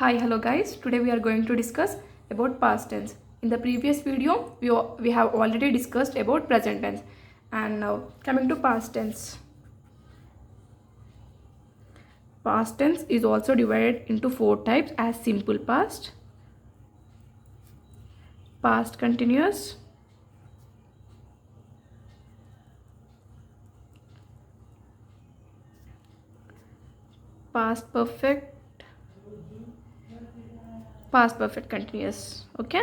Hi, hello guys. Today we are going to discuss about past tense. In the previous video, we have already discussed about present tense. And now coming to past tense. Past tense is also divided into four types as simple past, past continuous, past perfect, past perfect continuous. Okay,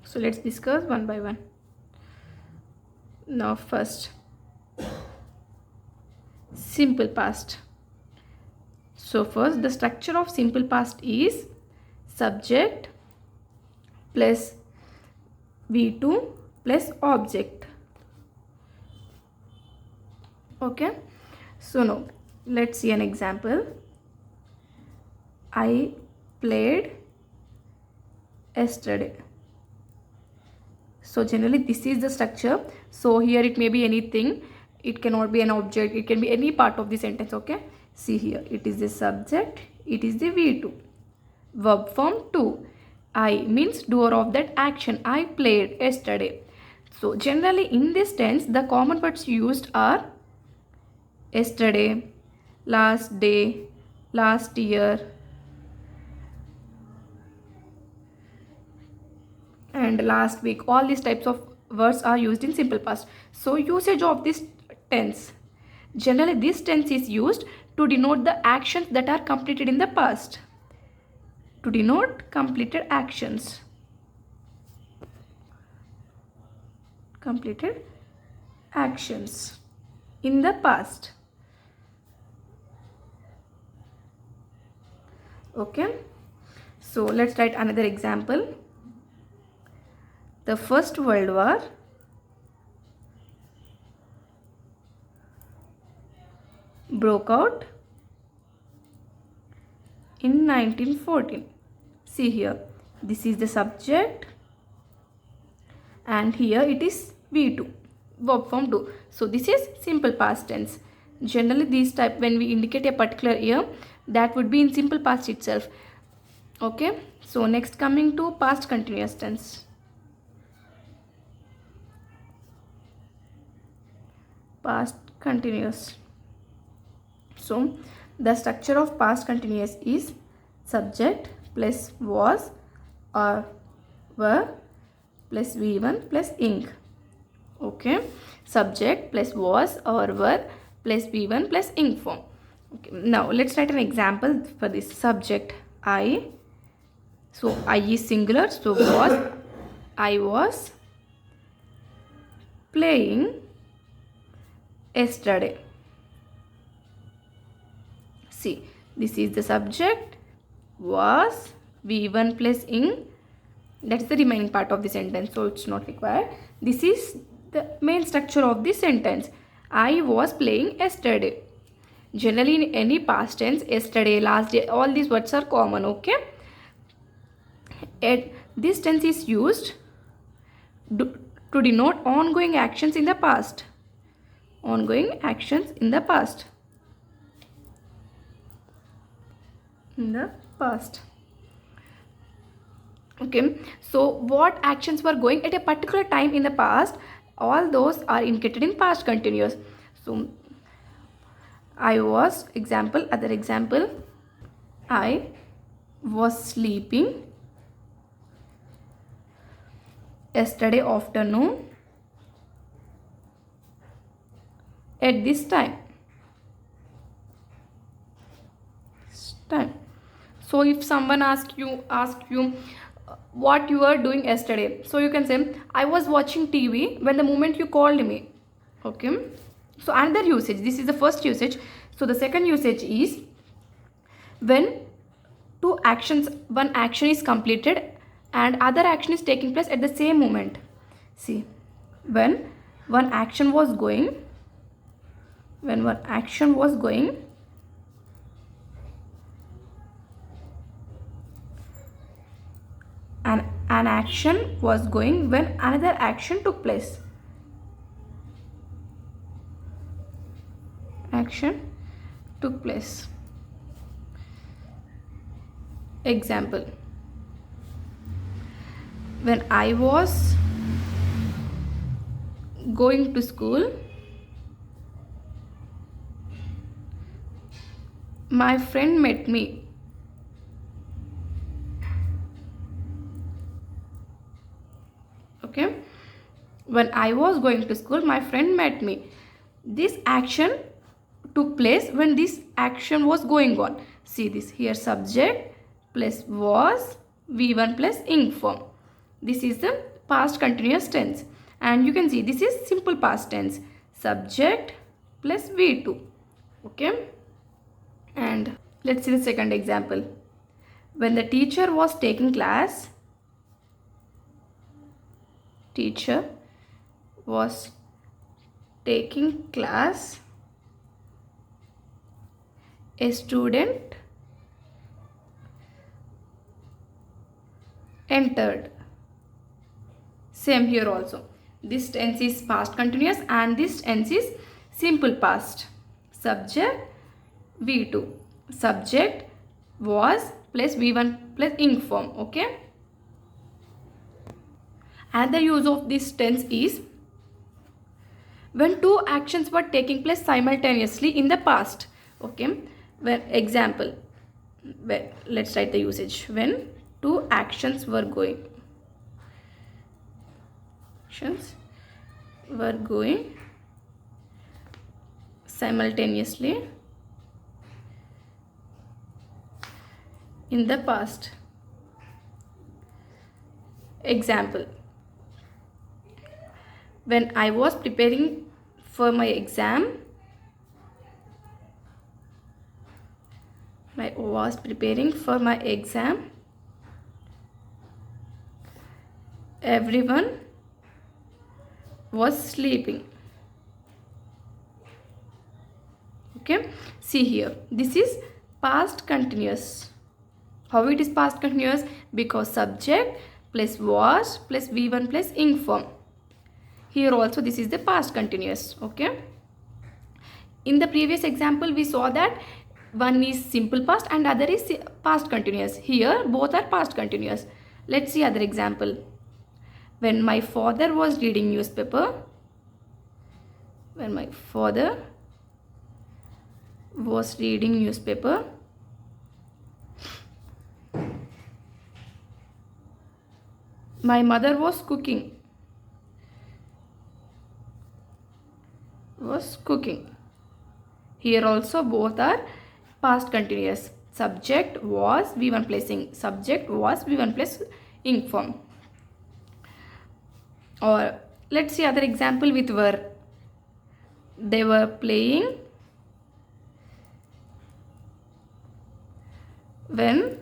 so let's discuss one by one. Now first, simple past. So first, the structure of simple past is subject plus V2 plus object. Okay, so now let's see an example. I played yesterday. So generally this is the structure. So here it may be anything, it cannot be an object, it can be any part of the sentence. Okay, see here, it is the subject, it is the V2, verb form 2. I means doer of that action. I played yesterday. So generally in this tense the common words used are yesterday, last day, last year, and last week. All these types of words are used in simple past. So usage of this tense, generally this tense is used to denote the actions that are completed in the past, to denote completed actions, completed actions in the past. Okay, so let's write another example. The First World War broke out in 1914. See here, this is the subject and here it is V2, verb form 2. So this is simple past tense. Generally these type, when we indicate a particular year, that would be in simple past itself. Okay, so next coming to past continuous tense. Past continuous. So the structure of past continuous is subject plus was or were plus V1 plus ing. Okay, subject plus was or were plus V1 plus ing form. Okay, now let's write an example for this. Subject I. So I is singular. So was, I was playing yesterday. See, this is the subject, was, V1 plus ing. That's the remaining part of the sentence, so it's not required. This is the main structure of the sentence. I was playing yesterday. Generally in any past tense, yesterday, last day, all these words are common. Okay, this tense is used to denote ongoing actions in the past. Ongoing actions in the past. In the past. Okay, so what actions were going at a particular time in the past, all those are indicated in past continuous. So I was, example, other example, I was sleeping yesterday afternoon at this time. So if someone asks you what you are doing yesterday, so you can say I was watching TV when the moment you called me. Okay, so another usage, this is the first usage. So the second usage is when two actions, one action is completed and other action is taking place at the same moment. See, when one action was going, when one action was going and an action was going when another action took place. Action took place. Example: when I was going to school, my friend met me. Okay, when I was going to school, my friend met me. This action took place when this action was going on. See this here: subject plus was, V1 plus ing form. This is the past continuous tense, and you can see this is simple past tense: subject plus V2. Okay, and let's see the second example. When the teacher was taking class, teacher was taking class, a student entered. Same here also. This tense is past continuous and this tense is simple past. Subject V2. Subject was plus V1 plus ing form. Okay. Another use of this tense is when two actions were taking place simultaneously in the past. Okay. When example, let's write the usage. When two actions were going simultaneously in the past. Example: when I was preparing for my exam, everyone was sleeping. Okay, see here, this is past continuous. How it is past continuous? Because subject plus was plus V1 plus ing form. Here also this is the past continuous. Okay, in the previous example we saw that one is simple past and other is past continuous. Here both are past continuous. Let's see other example. When my father was reading newspaper, my mother was cooking. Here also both are past continuous. Subject was V1 plus ing. Subject was V1 plus ing form. Or let's see other example with were. They were playing when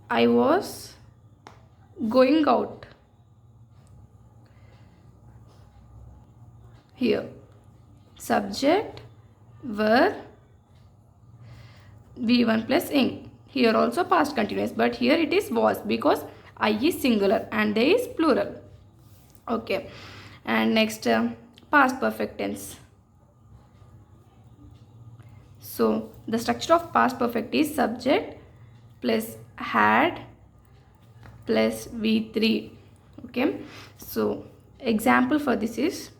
I was going out. Here subject were V1 plus ing. Here also past continuous, but here it is was because I is singular and they is plural. Okay, and next past perfect tense. So the structure of past perfect is subject plus had plus V3. Okay, so example for this is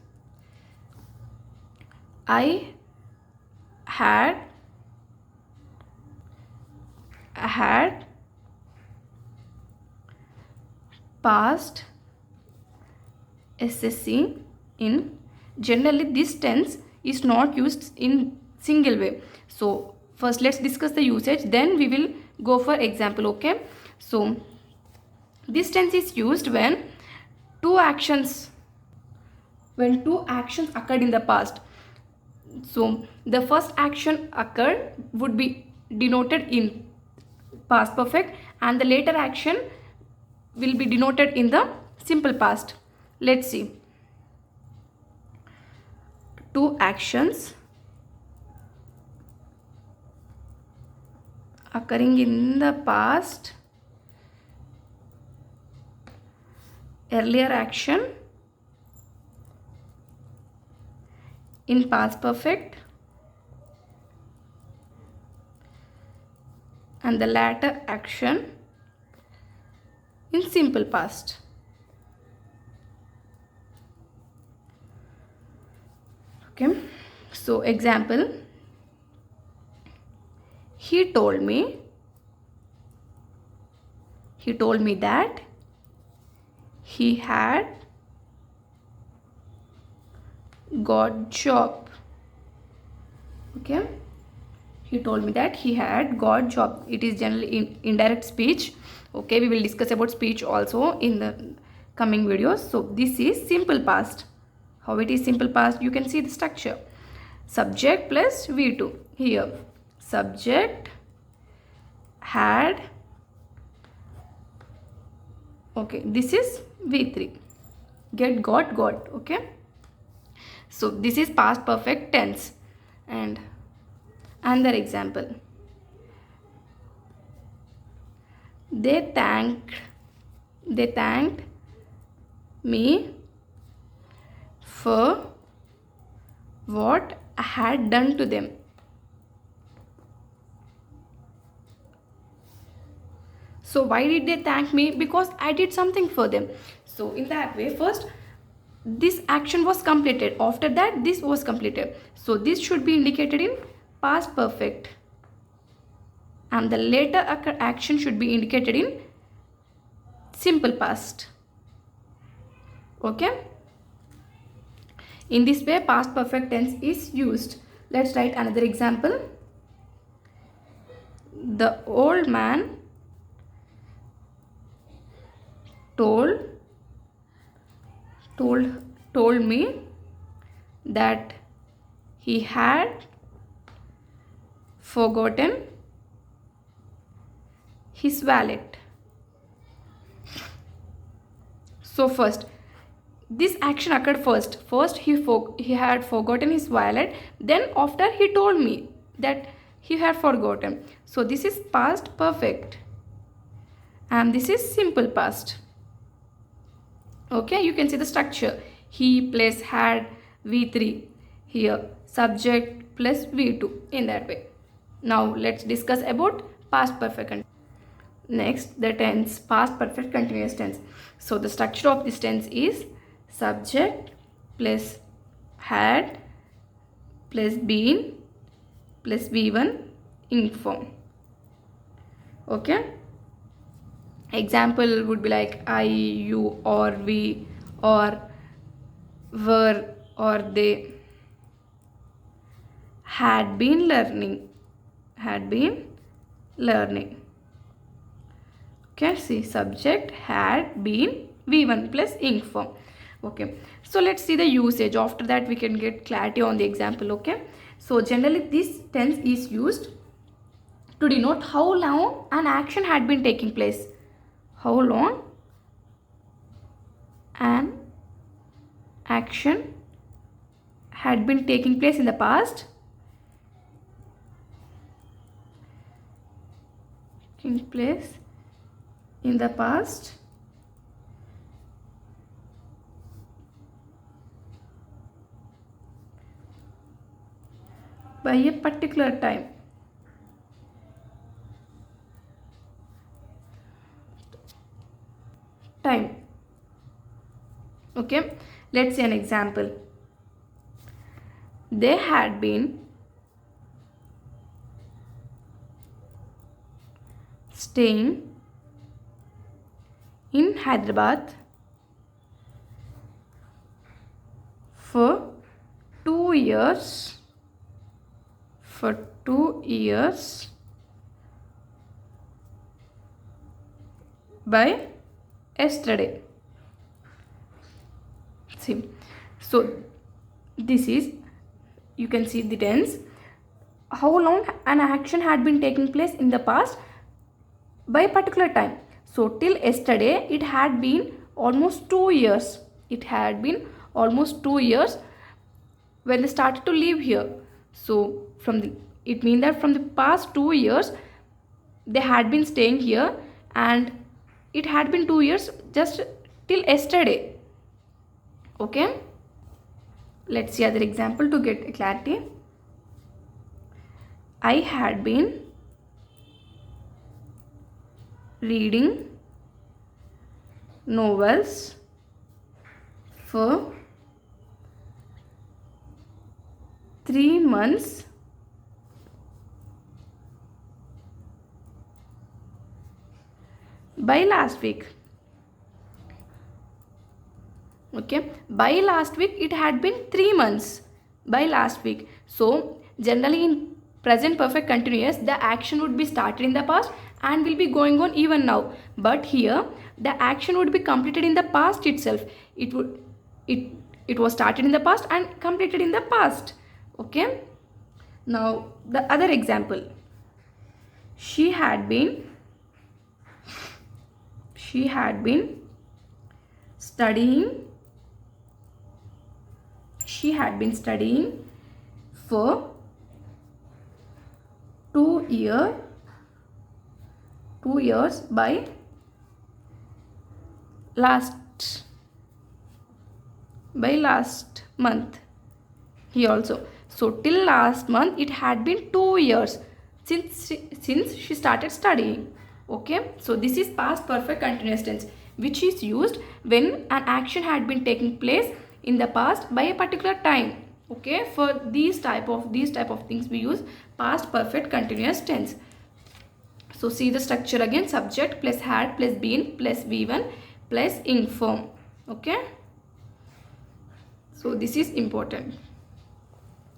I had passed SSC in. Generally this tense is not used in single way. So first let's discuss the usage, then we will go for example. Okay, so this tense is used when two actions occurred in the past. So the first action occurred would be denoted in past perfect and the later action will be denoted in the simple past. Let's see. Two actions occurring in the past. Earlier action in past perfect and the latter action in simple past. Okay, so example, he told me that he had got job. Okay, he told me that he had got job. It is generally in indirect speech. Okay, we will discuss about speech also in the coming videos. So this is simple past. How it is simple past? You can see the structure. Subject plus V2. Here subject had. Okay, this is V3. Get, got. Okay, so this is past perfect tense. And another example, they thanked me for what I had done to them. So why did they thank me? Because I did something for them. So in that way, first this action was completed, after that this was completed. So this should be indicated in past perfect, and the later action should be indicated in simple past. Okay, in this way past perfect tense is used. Let's write another example. The old man told me that he had forgotten his wallet. So first this action occurred first he had forgotten his wallet, then after he told me that he had forgotten. So this is past perfect and this is simple past. Okay, you can see the structure. He plus had, V3. Here subject plus V2, in that way. Now let's discuss about past perfect. Next, the tense, past perfect continuous tense. So the structure of this tense is subject plus had plus been plus V1 in form. Okay, example would be like I, you, or we, or were, or they. Had been learning. Okay, see, subject had been, V1 plus ing form. Okay, so let's see the usage. After that we can get clarity on the example. Okay, so generally this tense is used to denote how long an action had been taking place. How long an action had been taking place in the past. By a particular time. Okay, let's see an example. They had been staying in Hyderabad for 2 years. By yesterday. See, so this is, you can see the tense, how long an action had been taking place in the past by a particular time. So till yesterday it had been almost 2 years. When they started to live here. So it means that from the past 2 years they had been staying here, and it had been 2 years just till yesterday. Okay, let's see other example to get clarity. I had been reading novels for 3 months by last week. Okay, by last week it had been 3 months by last week. So generally in present perfect continuous the action would be started in the past and will be going on even now, but here the action would be completed in the past itself. It was started in the past and completed in the past. Okay, now the other example, she had been studying for 2 years by last month. Here also, so till last month it had been 2 years since she started studying. Okay, so this is past perfect continuous tense, which is used when an action had been taking place in the past by a particular time. Okay, for these type of things we use past perfect continuous tense. So see the structure again: subject plus had plus been plus v1 plus ing form. Okay, so this is important.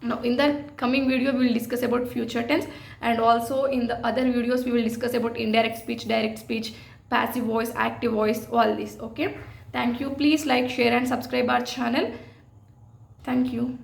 Now in the coming video we will discuss about future tense, and also in the other videos we will discuss about indirect speech, direct speech, passive voice, active voice, all this. Okay, thank you. Please like, share and subscribe our channel. Thank you.